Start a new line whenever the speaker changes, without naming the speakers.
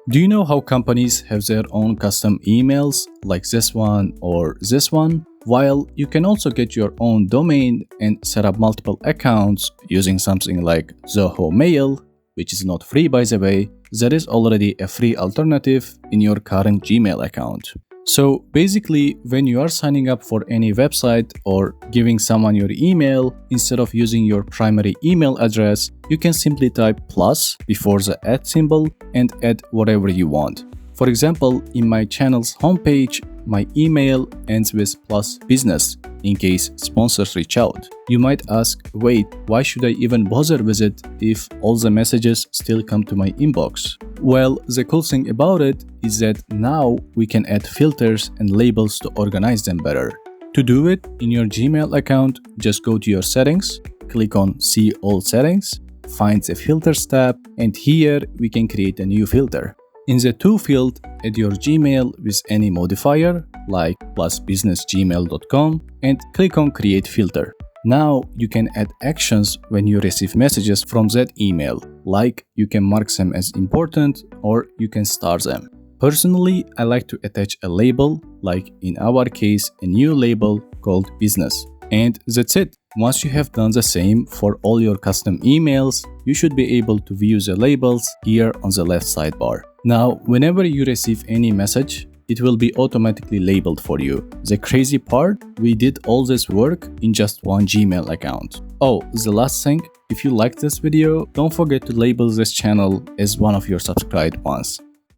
Do you know how companies have their own custom emails like this one or this one? While you can also get your own domain and set up multiple accounts using something like Zoho Mail, which is not free by the way, there is already a free alternative in your current Gmail account. So basically, when you are signing up for any website or giving someone your email, instead of using your primary email address, you can simply type plus before the @ symbol and add whatever you want. For example, in my channel's homepage, my email ends with plus business in case sponsors reach out. You might ask, wait, why should I even bother with it if all the messages still come to my inbox? Well, the cool thing about it is that now we can add filters and labels to organize them better. To do it, in your Gmail account, just go to your settings, click on See All Settings, find the Filters tab, and here we can create a new filter. In the To field, add your Gmail with any modifier, like plusbusinessgmail.com, and click on Create Filter. Now you can add actions when you receive messages from that email, like you can mark them as important or you can star them. Personally, I like to attach a label, like in our case, a new label called Business. And that's it. Once you have done the same for all your custom emails, you should be able to view the labels here on the left sidebar. Now, whenever you receive any message, it will be automatically labeled for you. The crazy part, we did all this work in just one Gmail account. Oh, the last thing, if you liked this video, don't forget to label this channel as one of your subscribed ones.